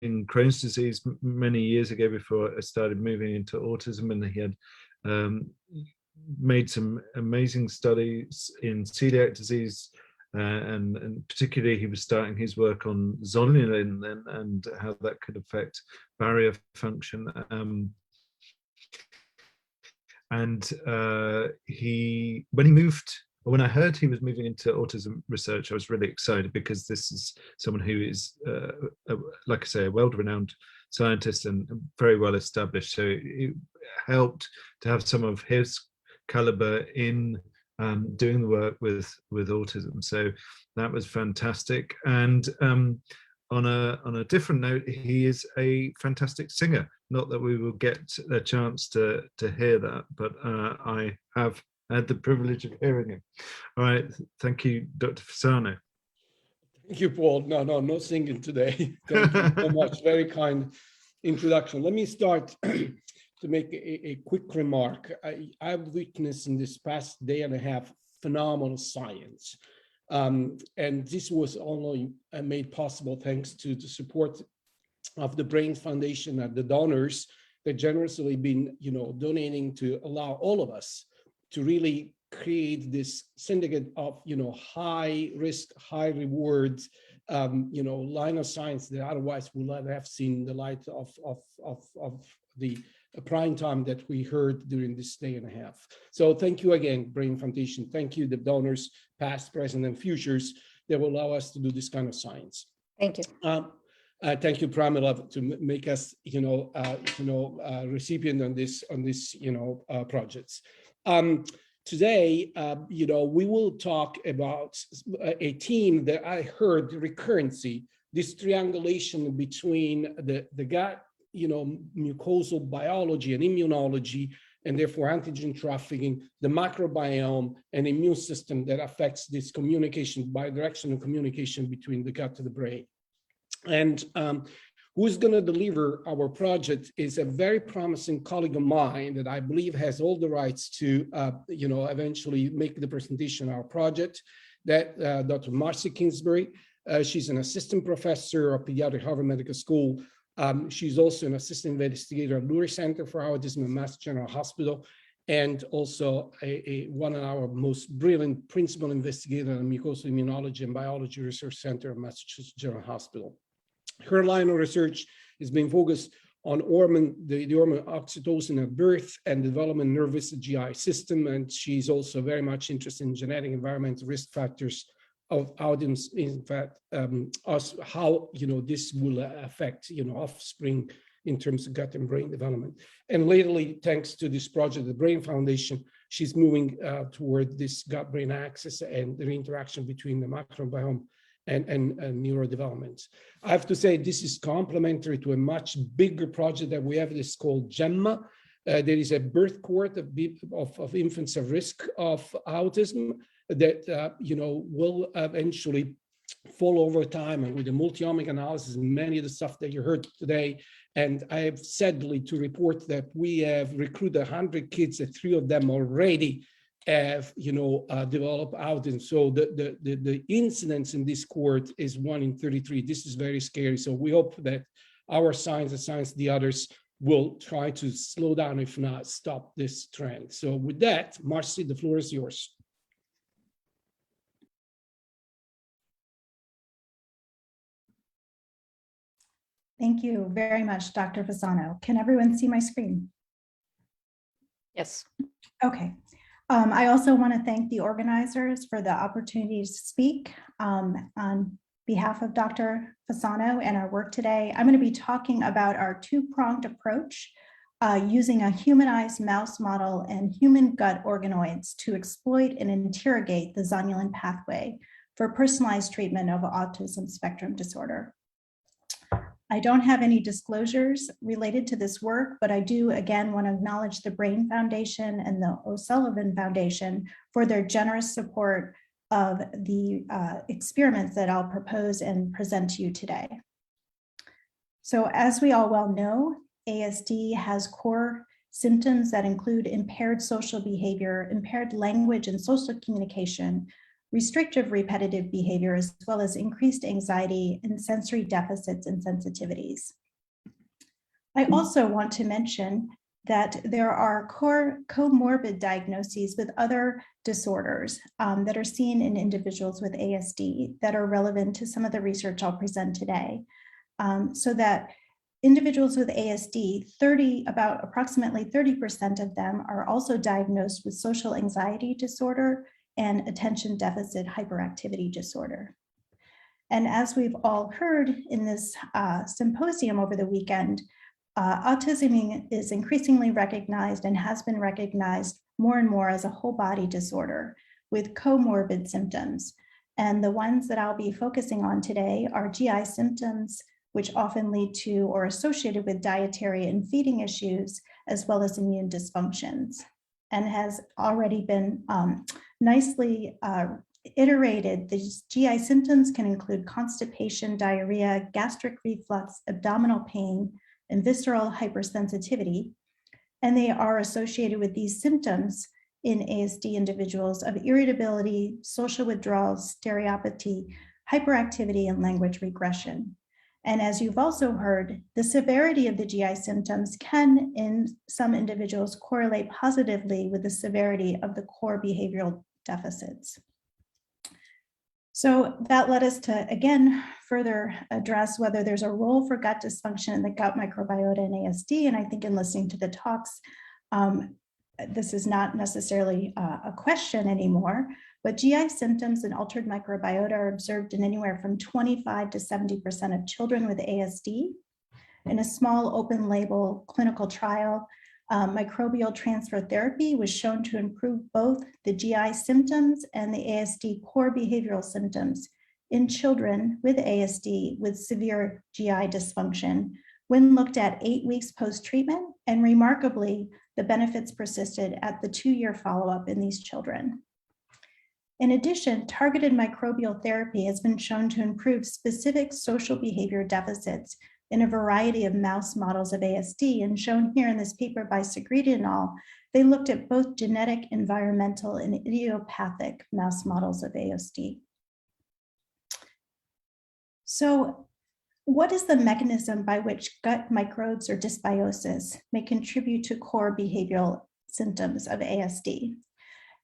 Crohn's disease many years ago before I started moving into autism, and he had made some amazing studies in celiac disease, and particularly he was starting his work on zonulin and how that could affect barrier function. When I heard he was moving into autism research, I was really excited, because this is someone who is, like I say, a world-renowned scientist and very well established. So it helped to have some of his caliber in doing the work with autism. So that was fantastic. And on a different note, he is a fantastic singer. Not that we will get a chance to hear that, but I have had the privilege of hearing him. All right, thank you, Dr. Fasano. Thank you, Paul. No singing today. Thank you so much. Very kind introduction. Let me start to make a quick remark. I've witnessed in this past day and a half phenomenal science. And this was only made possible thanks to the support of the Brain Foundation and the donors that generously been, donating to allow all of us to really create this syndicate of, high risk, high reward, line of science that otherwise would not have seen the light of the prime time that we heard during this day and a half. So thank you again, Brain Foundation. Thank you, the donors, past, present, and futures, that will allow us to do this kind of science. Thank you. Thank you, Pramila, to make us, recipient on this, projects. Today, we will talk about a theme that I heard, recurrency, this triangulation between the gut, mucosal biology and immunology, and therefore antigen trafficking, the microbiome and immune system that affects this communication, bidirectional communication between the gut and the brain. And who's going to deliver our project is a very promising colleague of mine that I believe has all the rights to, eventually make the presentation of our project, that Dr. Marcy Kingsbury. She's an assistant professor of pediatric Harvard Medical School. She's also an assistant investigator at Lurie Center for Autism at Mass.General Hospital, and also one of our most brilliant principal investigator in Mucosal Immunology and Biology Research Center at Massachusetts General Hospital. Her line of research has been focused on the hormone oxytocin at birth and development nervous GI system, and she's also very much interested in genetic environmental risk factors of autism. In fact, how this will affect offspring in terms of gut and brain development. And lately, thanks to this project, the Brain Foundation, she's moving toward this gut-brain axis and the interaction between the microbiome and neurodevelopment. I have to say this is complementary to a much bigger project that we have. This is called GEMMA. There is a birth cohort of infants at risk of autism that will eventually fall over time, and with the multi-omic analysis and many of the stuff that you heard today. And I have sadly to report that we have recruited 100 kids, and 3 of them already have developed autism. So the incidence in this cohort is 1 in 33. This is very scary. So we hope that our science and science the others will try to slow down, if not stop this trend. So with that, Marcy, the floor is yours. Thank you very much, Dr. Fasano. Can everyone see my screen? Yes. Okay. I also want to thank the organizers for the opportunity to speak on behalf of Dr. Fasano and our work today. I'm going to be talking about our two-pronged approach using a humanized mouse model and human gut organoids to exploit and interrogate the zonulin pathway for personalized treatment of autism spectrum disorder. I don't have any disclosures related to this work, but I do again want to acknowledge the Brain Foundation and the O'Sullivan Foundation for their generous support of the experiments that I'll propose and present to you today. So as we all well know, ASD has core symptoms that include impaired social behavior, impaired language and social communication, restrictive repetitive behavior, as well as increased anxiety and sensory deficits and sensitivities. I also want to mention that there are comorbid diagnoses with other disorders that are seen in individuals with ASD that are relevant to some of the research I'll present today. So that individuals with ASD, approximately 30% of them are also diagnosed with social anxiety disorder and attention deficit hyperactivity disorder. And as we've all heard in this symposium over the weekend, autism is increasingly recognized and has been recognized more and more as a whole body disorder with comorbid symptoms. And the ones that I'll be focusing on today are GI symptoms, which often lead to or associated with dietary and feeding issues, as well as immune dysfunctions, and has already been nicely iterated. These GI symptoms can include constipation, diarrhea, gastric reflux, abdominal pain, and visceral hypersensitivity. And they are associated with these symptoms in ASD individuals of irritability, social withdrawal, stereopathy, hyperactivity, and language regression. And as you've also heard, the severity of the GI symptoms can, in some individuals, correlate positively with the severity of the core behavioral deficits. So that led us to, again, further address whether there's a role for gut dysfunction in the gut microbiota in ASD. And I think in listening to the talks, this is not necessarily a question anymore, but GI symptoms and altered microbiota are observed in anywhere from 25 to 70% of children with ASD. In a small open label clinical trial, microbial transfer therapy was shown to improve both the GI symptoms and the ASD core behavioral symptoms in children with ASD with severe GI dysfunction when looked at 8 weeks post-treatment, and remarkably, the benefits persisted at the 2-year follow-up in these children. In addition, targeted microbial therapy has been shown to improve specific social behavior deficits in a variety of mouse models of ASD, and shown here in this paper by Segreti et al., they looked at both genetic, environmental, and idiopathic mouse models of ASD. So what is the mechanism by which gut microbes or dysbiosis may contribute to core behavioral symptoms of ASD?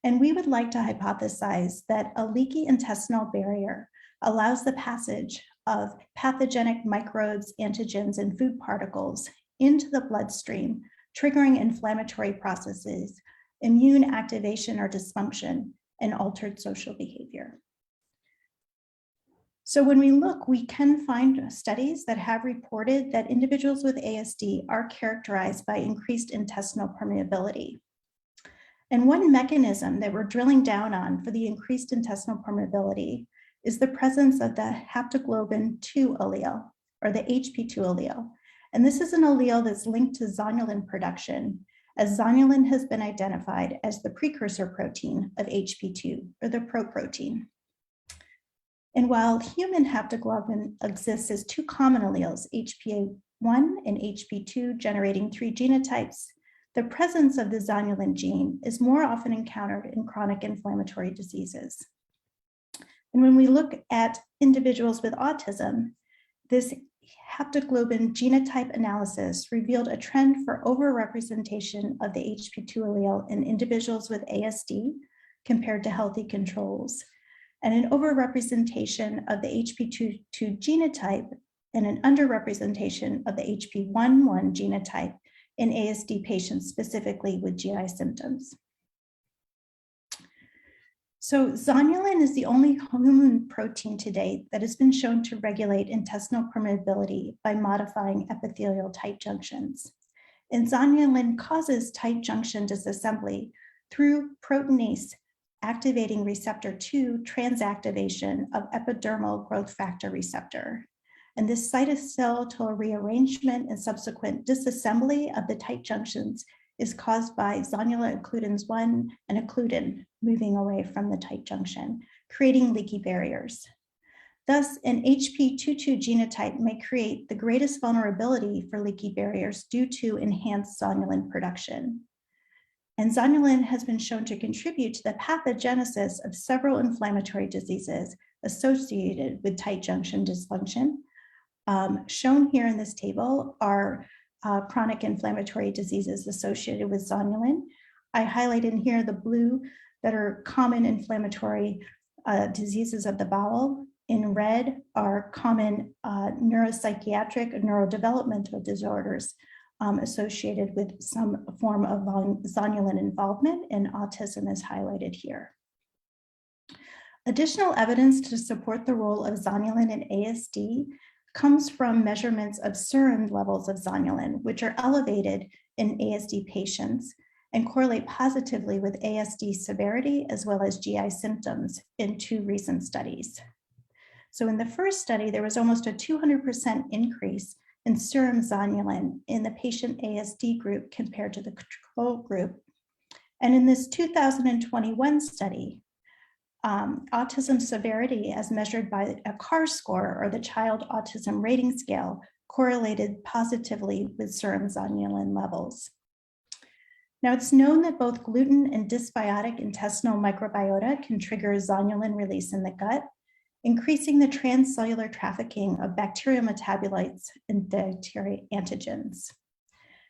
And we would like to hypothesize that a leaky intestinal barrier allows the passage of pathogenic microbes, antigens, and food particles into the bloodstream, triggering inflammatory processes, immune activation or dysfunction, and altered social behavior. So when we look, we can find studies that have reported that individuals with ASD are characterized by increased intestinal permeability. And one mechanism that we're drilling down on for the increased intestinal permeability is the presence of the haptoglobin 2 allele, or the HP2 allele. And this is an allele that's linked to zonulin production, as zonulin has been identified as the precursor protein of HP2, or the proprotein. And while human haptoglobin exists as 2 common alleles, HPA1 and HP2, generating 3 genotypes, the presence of the zonulin gene is more often encountered in chronic inflammatory diseases. And when we look at individuals with autism, this haptoglobin genotype analysis revealed a trend for overrepresentation of the HP2 allele in individuals with ASD compared to healthy controls, and an overrepresentation of the HP2 genotype and an underrepresentation of the HP11 genotype in ASD patients, specifically with GI symptoms. So zonulin is the only human protein to date that has been shown to regulate intestinal permeability by modifying epithelial tight junctions. And zonulin causes tight junction disassembly through proteinase activating receptor 2 transactivation of epidermal growth factor receptor. And this cytoskeletal rearrangement and subsequent disassembly of the tight junctions is caused by zonulin occludins 1 and occludin moving away from the tight junction, creating leaky barriers. Thus, an HP22 genotype may create the greatest vulnerability for leaky barriers due to enhanced zonulin production. And zonulin has been shown to contribute to the pathogenesis of several inflammatory diseases associated with tight junction dysfunction. Shown here in this table are chronic inflammatory diseases associated with zonulin. I highlight in here the blue that are common inflammatory diseases of the bowel. In red are common neuropsychiatric and neurodevelopmental disorders associated with some form of zonulin involvement, and autism is highlighted here. Additional evidence to support the role of zonulin in ASD comes from measurements of serum levels of zonulin, which are elevated in ASD patients and correlate positively with ASD severity as well as GI symptoms in 2 recent studies. So in the first study, there was almost a 200% increase in serum zonulin in the patient ASD group compared to the control group. And in this 2021 study, autism severity as measured by a CAR score, or the Child Autism Rating Scale, correlated positively with serum zonulin levels. Now, it's known that both gluten and dysbiotic intestinal microbiota can trigger zonulin release in the gut, increasing the transcellular trafficking of bacterial metabolites and dietary antigens.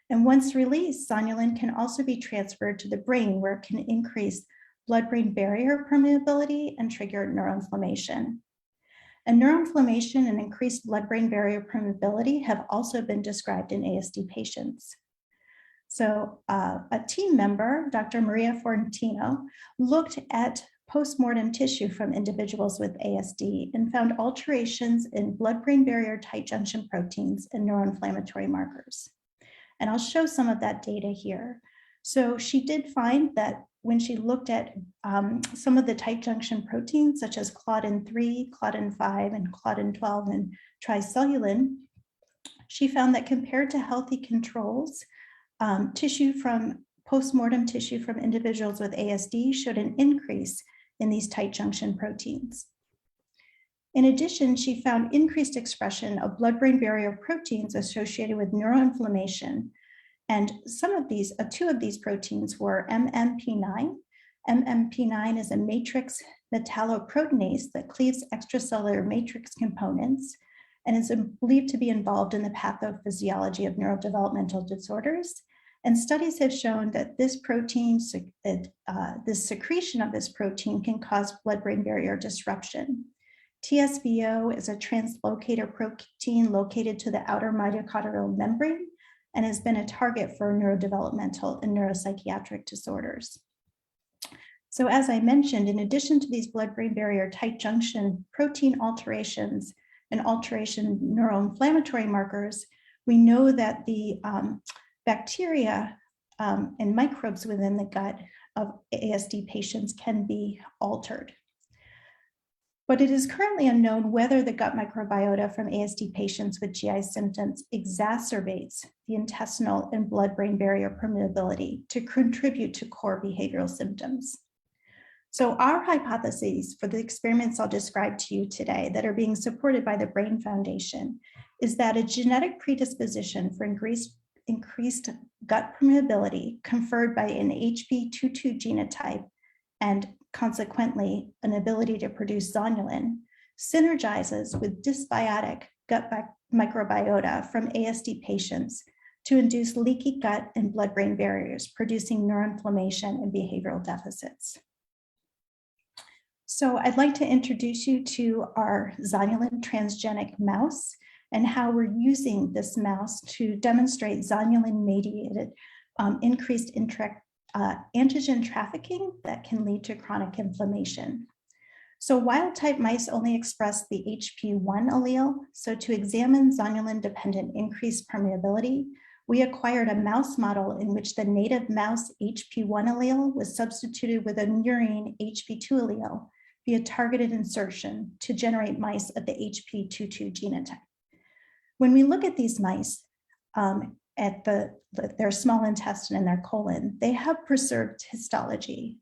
And once released, zonulin can also be transferred to the brain, where it can increase blood-brain barrier permeability and trigger neuroinflammation. And neuroinflammation and increased blood-brain barrier permeability have also been described in ASD patients. So a team member, Dr. Maria Fortino, looked at postmortem tissue from individuals with ASD and found alterations in blood-brain barrier tight junction proteins and neuroinflammatory markers. And I'll show some of that data here. So she did find that when she looked at some of the tight junction proteins, such as claudin-3, claudin-5, and claudin-12 and tricellulin, she found that compared to healthy controls, postmortem tissue from individuals with ASD showed an increase in these tight junction proteins. In addition, she found increased expression of blood-brain barrier proteins associated with neuroinflammation. And some of these, 2 of these proteins were MMP9. MMP9 is a matrix metalloproteinase that cleaves extracellular matrix components and is believed to be involved in the pathophysiology of neurodevelopmental disorders. And studies have shown that this protein, the secretion of this protein can cause blood-brain barrier disruption. TSVO is a translocator protein located to the outer mitochondrial membrane and has been a target for neurodevelopmental and neuropsychiatric disorders. So as I mentioned, in addition to these blood-brain barrier tight junction protein alterations and alteration neuroinflammatory markers, we know that the bacteria and microbes within the gut of ASD patients can be altered. But it is currently unknown whether the gut microbiota from ASD patients with GI symptoms exacerbates the intestinal and blood-brain barrier permeability to contribute to core behavioral symptoms. So our hypotheses for the experiments I'll describe to you today that are being supported by the Brain Foundation is that a genetic predisposition for increased gut permeability conferred by an HB22 genotype and consequently an ability to produce zonulin synergizes with dysbiotic gut microbiota from ASD patients to induce leaky gut and blood-brain barriers, producing neuroinflammation and behavioral deficits. So I'd like to introduce you to our zonulin transgenic mouse and how we're using this mouse to demonstrate zonulin-mediated increased antigen trafficking that can lead to chronic inflammation. So wild-type mice only express the HP1 allele. So to examine zonulin-dependent increased permeability, we acquired a mouse model in which the native mouse HP1 allele was substituted with a murine HP2 allele via targeted insertion to generate mice of the HP22 genotype. When we look at these mice at their small intestine and their colon, they have preserved histology,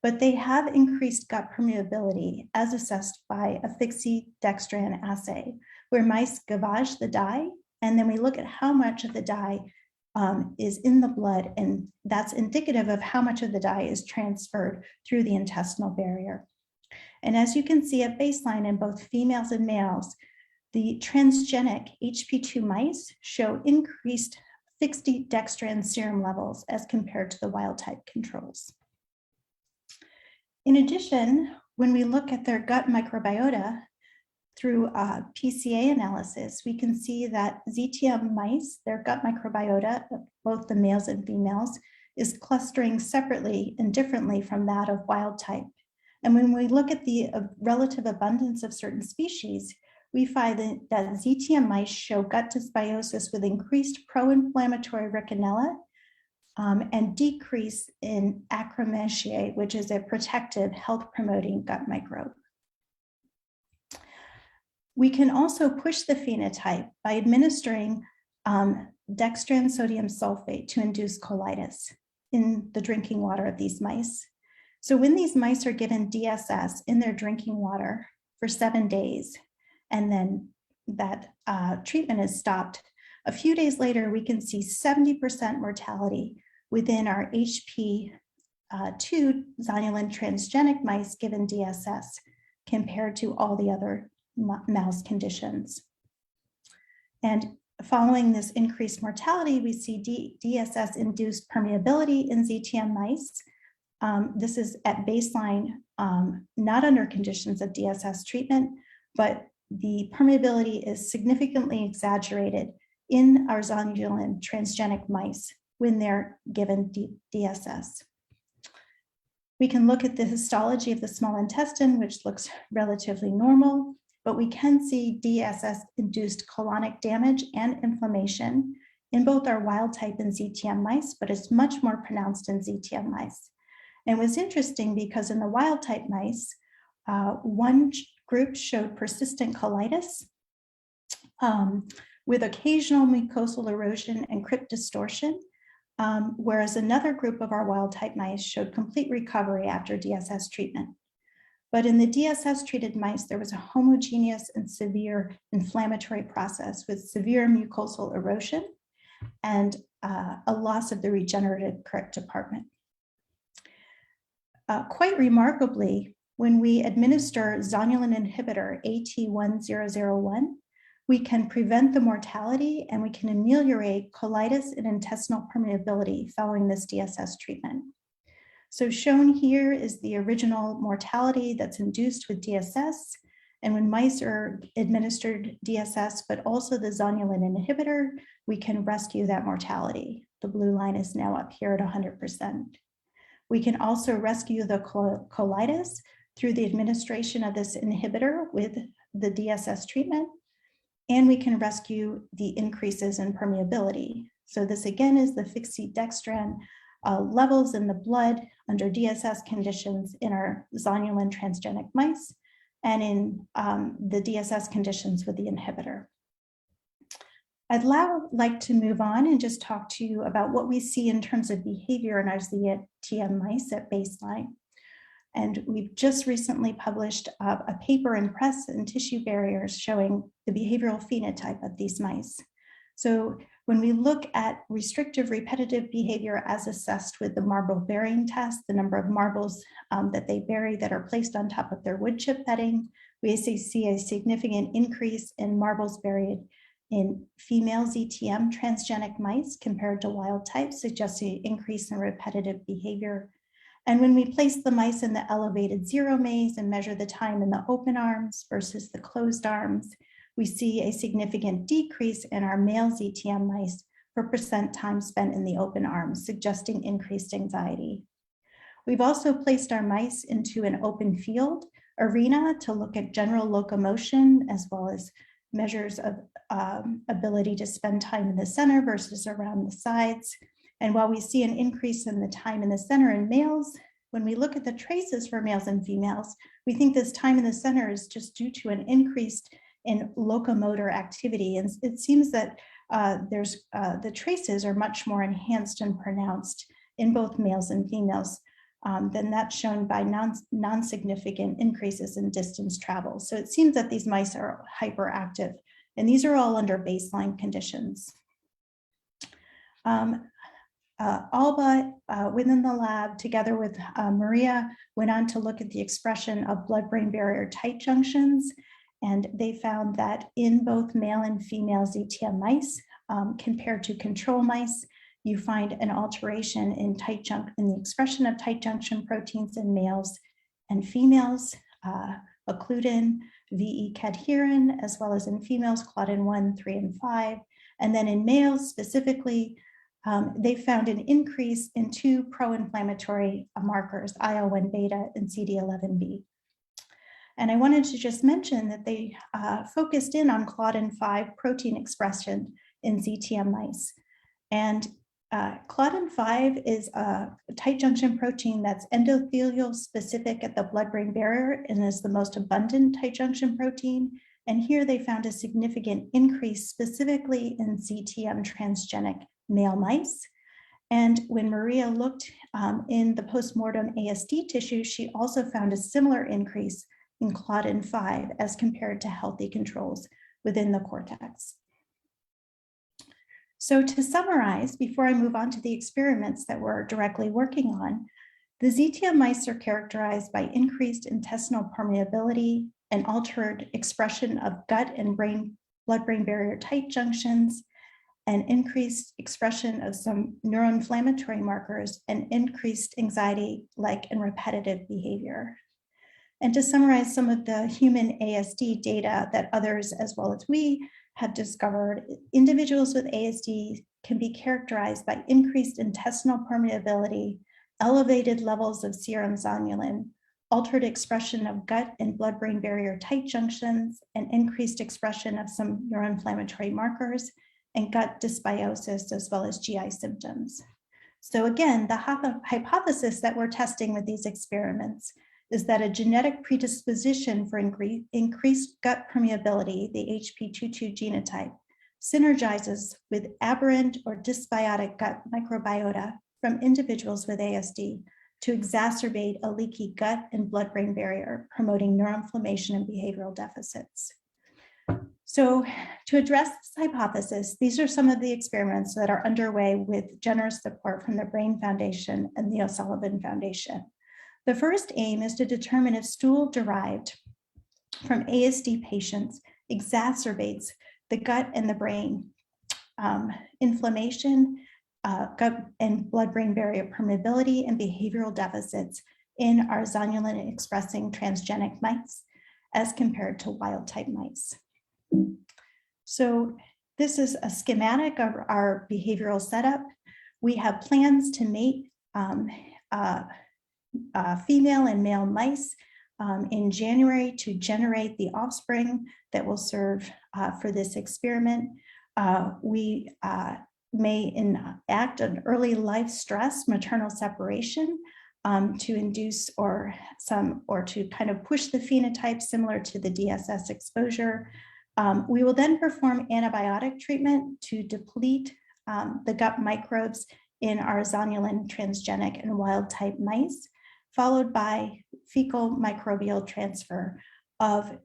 but they have increased gut permeability as assessed by a fixie-dextran assay, where mice gavage the dye, and then we look at how much of the dye is in the blood, and that's indicative of how much of the dye is transferred through the intestinal barrier. And as you can see at baseline in both females and males, the transgenic HP2 mice show increased fixed dextran serum levels as compared to the wild type controls. In addition, when we look at their gut microbiota through PCA analysis, we can see that ZTM mice, their gut microbiota, both the males and females, is clustering separately and differently from that of wild type. And when we look at the relative abundance of certain species, we find that ZTM mice show gut dysbiosis with increased pro-inflammatory Rickenella and decrease in Akkermansiae, which is a protective health-promoting gut microbe. We can also push the phenotype by administering dextran sodium sulfate to induce colitis in the drinking water of these mice. So when these mice are given DSS in their drinking water for 7 days, and then that treatment is stopped, a few days later, we can see 70% mortality within our HP2 zonulin transgenic mice given DSS compared to all the other mouse conditions. And following this increased mortality, we see DSS-induced permeability in ZTM mice. This is at baseline, not under conditions of DSS treatment, but the permeability is significantly exaggerated in our zonulin transgenic mice when they're given DSS. We can look at the histology of the small intestine, which looks relatively normal, but we can see DSS-induced colonic damage and inflammation in both our wild type and ZTM mice, but it's much more pronounced in ZTM mice. And it was interesting because in the wild type mice, one group showed persistent colitis with occasional mucosal erosion and crypt distortion, whereas another group of our wild type mice showed complete recovery after DSS treatment. But in the DSS treated mice, there was a homogeneous and severe inflammatory process with severe mucosal erosion and a loss of the regenerative crypt department. Quite remarkably, when we administer zonulin inhibitor AT1001, we can prevent the mortality and we can ameliorate colitis and intestinal permeability following this DSS treatment. So shown here is the original mortality that's induced with DSS. And when mice are administered DSS, but also the zonulin inhibitor, we can rescue that mortality. The blue line is now up here at 100%. We can also rescue the colitis through the administration of this inhibitor with the DSS treatment. And we can rescue the increases in permeability. So this again is the fixed dextran levels in the blood under DSS conditions in our zonulin transgenic mice and in the DSS conditions with the inhibitor. I'd now like to move on and just talk to you about what we see in terms of behavior in our ZTM mice at baseline. And we've just recently published a paper in Press and Tissue Barriers showing the behavioral phenotype of these mice. So when we look at restrictive repetitive behavior as assessed with the marble burying test, the number of marbles that they bury that are placed on top of their wood chip bedding, we see a significant increase in marbles buried in female ZTM transgenic mice compared to wild type, suggesting an increase in repetitive behavior. And when we place the mice in the elevated zero maze and measure the time in the open arms versus the closed arms, we see a significant decrease in our male ZTM mice for percent time spent in the open arms, suggesting increased anxiety. We've also placed our mice into an open field arena to look at general locomotion as well as measures of ability to spend time in the center versus around the sides. And while we see an increase in the time in the center in males, when we look at the traces for males and females, we think this time in the center is just due to an increase in locomotor activity. And it seems that the traces are much more enhanced and pronounced in both males and females than that's shown by non-significant increases in distance travel. So it seems that these mice are hyperactive, and these are all under baseline conditions. Alba, within the lab, together with Maria, went on to look at the expression of blood-brain barrier tight junctions, and they found that in both male and female ZTM mice, compared to control mice, you find an alteration in the expression of tight junction proteins in males and females, occludin, VE cadherin, as well as in females, claudin 1, 3, and 5. And then in males specifically, they found an increase in two pro-inflammatory markers, IL-1 beta and CD11b. And I wanted to just mention that they focused in on claudin 5 protein expression in ZTM mice. And claudin 5 is a tight junction protein that's endothelial specific at the blood-brain barrier and is the most abundant tight junction protein. And here they found a significant increase specifically in ZTM transgenic male mice. And when Maria looked in the postmortem ASD tissue, she also found a similar increase in claudin 5 as compared to healthy controls within the cortex. So to summarize, before I move on to the experiments that we're directly working on, the ZTM mice are characterized by increased intestinal permeability and altered expression of gut and blood-brain barrier tight junctions, and increased expression of some neuroinflammatory markers and increased anxiety-like and repetitive behavior. And to summarize some of the human ASD data that others, as well as we, have discovered, individuals with ASD can be characterized by increased intestinal permeability, elevated levels of serum zonulin, altered expression of gut and blood-brain barrier tight junctions, and increased expression of some neuroinflammatory markers, and gut dysbiosis, as well as GI symptoms. So again, the hypothesis that we're testing with these experiments is that a genetic predisposition for increased gut permeability, the HP22 genotype, synergizes with aberrant or dysbiotic gut microbiota from individuals with ASD to exacerbate a leaky gut and blood-brain barrier, promoting neuroinflammation and behavioral deficits. So to address this hypothesis, these are some of the experiments that are underway with generous support from the Brain Foundation and the O'Sullivan Foundation. The first aim is to determine if stool derived from ASD patients exacerbates the gut and the brain inflammation, gut and blood-brain barrier permeability, and behavioral deficits in our zonulin expressing transgenic mice as compared to wild type mice. So this is a schematic of our behavioral setup. We have plans to mate female and male mice in January to generate the offspring that will serve for this experiment. We may enact an early life stress maternal separation to induce or to kind of push the phenotype similar to the DSS exposure. We will then perform antibiotic treatment to deplete the gut microbes in our zonulin transgenic and wild type mice, followed by fecal microbial transfer of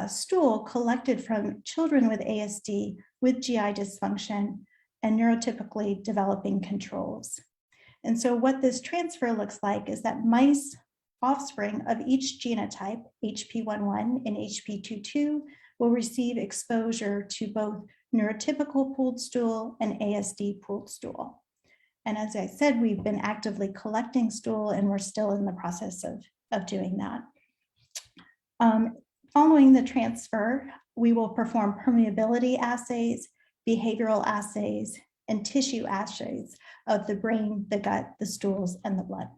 stool collected from children with ASD with GI dysfunction and neurotypically developing controls. And so what this transfer looks like is that mice offspring of each genotype, HP11 and HP22, will receive exposure to both neurotypical pooled stool and ASD pooled stool. And as I said, we've been actively collecting stool and we're still in the process of doing that. Following the transfer, we will perform permeability assays, behavioral assays, and tissue assays of the brain, the gut, the stools, and the blood.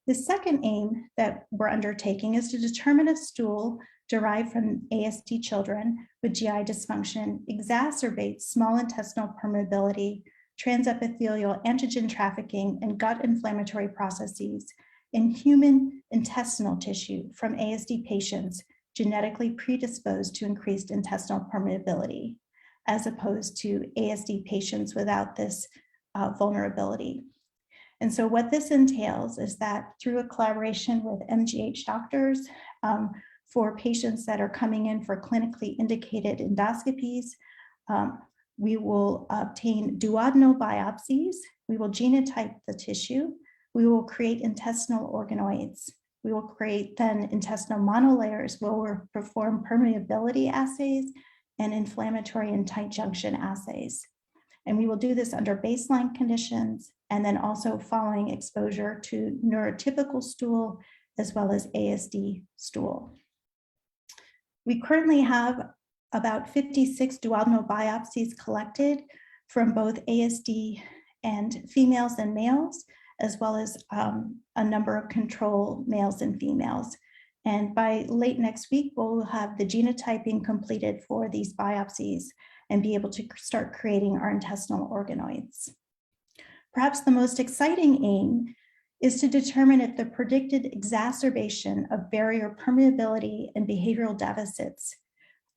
The second aim that we're undertaking is to determine if stool derived from ASD children with GI dysfunction exacerbates small intestinal permeability, transepithelial antigen trafficking, and gut inflammatory processes in human intestinal tissue from ASD patients genetically predisposed to increased intestinal permeability, as opposed to ASD patients without this vulnerability. And so what this entails is that through a collaboration with MGH doctors for patients that are coming in for clinically indicated endoscopies, We will obtain duodenal biopsies. We will genotype the tissue. We will create intestinal organoids. We will create then intestinal monolayers where we'll perform permeability assays and inflammatory and tight junction assays. And we will do this under baseline conditions and then also following exposure to neurotypical stool as well as ASD stool. We currently have about 56 duodenal biopsies collected from both ASD and females and males, as well as a number of control males and females. And by late next week, we'll have the genotyping completed for these biopsies and be able to start creating our intestinal organoids. Perhaps the most exciting aim is to determine if the predicted exacerbation of barrier permeability and behavioral deficits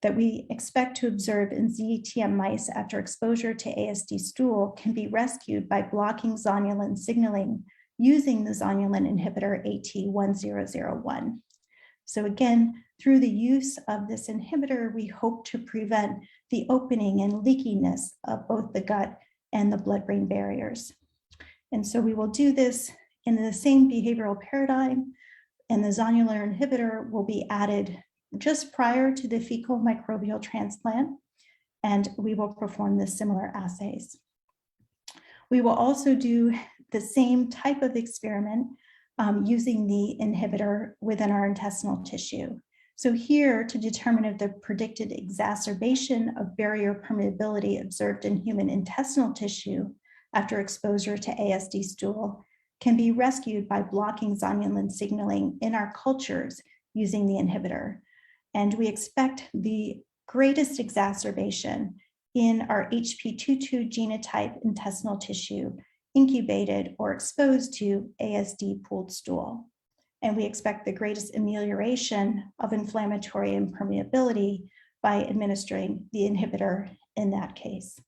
that we expect to observe in ZTM mice after exposure to ASD stool can be rescued by blocking zonulin signaling using the zonulin inhibitor AT1001. So again, through the use of this inhibitor, we hope to prevent the opening and leakiness of both the gut and the blood-brain barriers. And so we will do this in the same behavioral paradigm, and the zonulin inhibitor will be added just prior to the fecal microbial transplant, and we will perform the similar assays. We will also do the same type of experiment using the inhibitor within our intestinal tissue. So here, to determine if the predicted exacerbation of barrier permeability observed in human intestinal tissue after exposure to ASD stool can be rescued by blocking zonulin signaling in our cultures using the inhibitor. And we expect the greatest exacerbation in our HP22 genotype intestinal tissue incubated or exposed to ASD pooled stool. And we expect the greatest amelioration of inflammatory impermeability by administering the inhibitor in that case.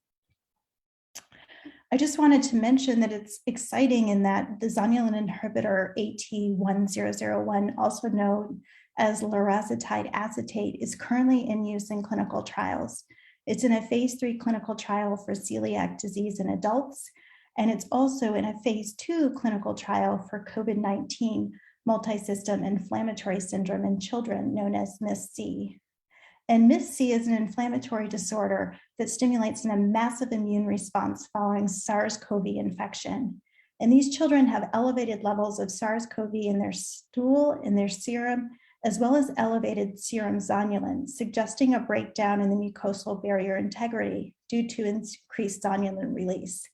I just wanted to mention that it's exciting in that the zonulin inhibitor AT1001, also known as liraglutide acetate, is currently in use in clinical trials. It's in a phase 3 clinical trial for celiac disease in adults, and it's also in a phase 2 clinical trial for COVID-19 multisystem inflammatory syndrome in children, known as MGHfC. And MGHfC is an inflammatory disorder that stimulates a massive immune response following SARS-CoV infection. And these children have elevated levels of SARS-CoV in their stool, in their serum, as well as elevated serum zonulin, suggesting a breakdown in the mucosal barrier integrity due to increased zonulin release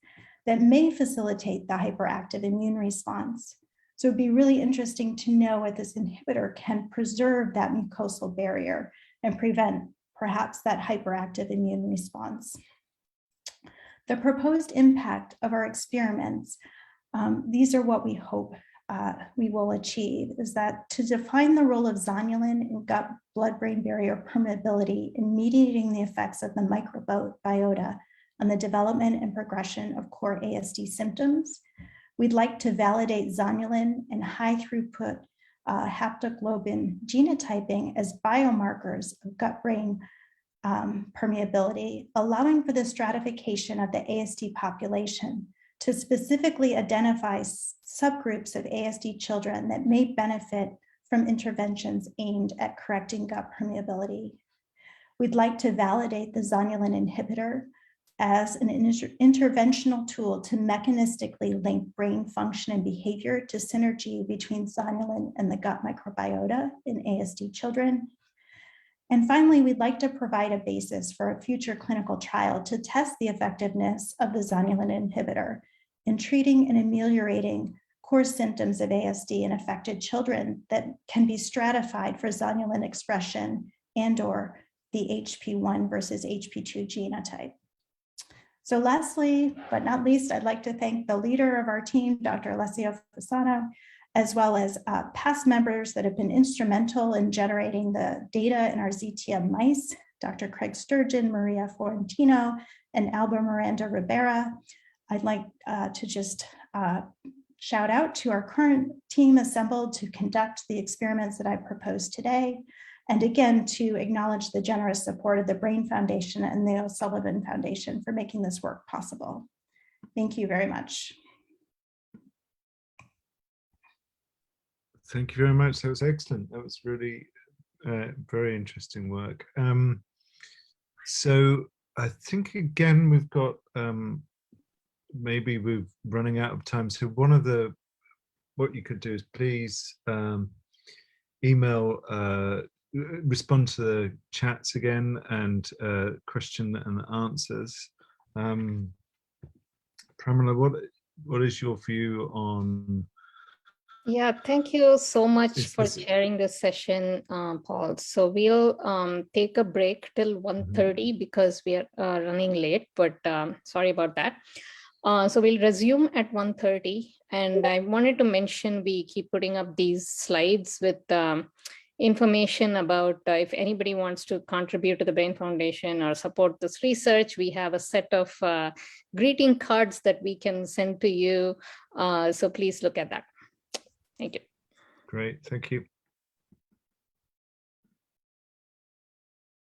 that may facilitate the hyperactive immune response. So it'd be really interesting to know if this inhibitor can preserve that mucosal barrier and prevent perhaps that hyperactive immune response. The proposed impact of our experiments, these are what we hope we will achieve, is that to define the role of zonulin in gut blood-brain barrier permeability in mediating the effects of the microbiota on the development and progression of core ASD symptoms. We'd like to validate zonulin and high throughput haptoglobin genotyping as biomarkers of gut-brain permeability, allowing for the stratification of the ASD population to specifically identify subgroups of ASD children that may benefit from interventions aimed at correcting gut permeability. We'd like to validate the zonulin inhibitor as an interventional tool to mechanistically link brain function and behavior to synergy between zonulin and the gut microbiota in ASD children. And finally, we'd like to provide a basis for a future clinical trial to test the effectiveness of the zonulin inhibitor in treating and ameliorating core symptoms of ASD in affected children that can be stratified for zonulin expression and/or the HP1 versus HP2 genotype. So lastly, but not least, I'd like to thank the leader of our team, Dr. Alessio Fasano, as well as past members that have been instrumental in generating the data in our ZTM mice, Dr. Craig Sturgeon, Maria Florentino, and Alba Miranda Ribera. I'd like to just shout out to our current team assembled to conduct the experiments that I proposed today, And again, to acknowledge the generous support of the Brain Foundation and the O'Sullivan Foundation for making this work possible. Thank you very much. Thank you very much. That was excellent. That was really very interesting work. So I think again we've got maybe we're running out of time. So one of what you could do is please email, respond to the chats again and question and answers. Pramila, what is your view on? Yeah, thank you so much for chairing this session, Paul. So we'll take a break till 1:30 because we are running late, but sorry about that. So we'll resume at 1:30. And I wanted to mention, we keep putting up these slides with information about if anybody wants to contribute to the Brain Foundation or support this research, we have a set of greeting cards that we can send to you. So please look at that. Thank you. Great, thank you.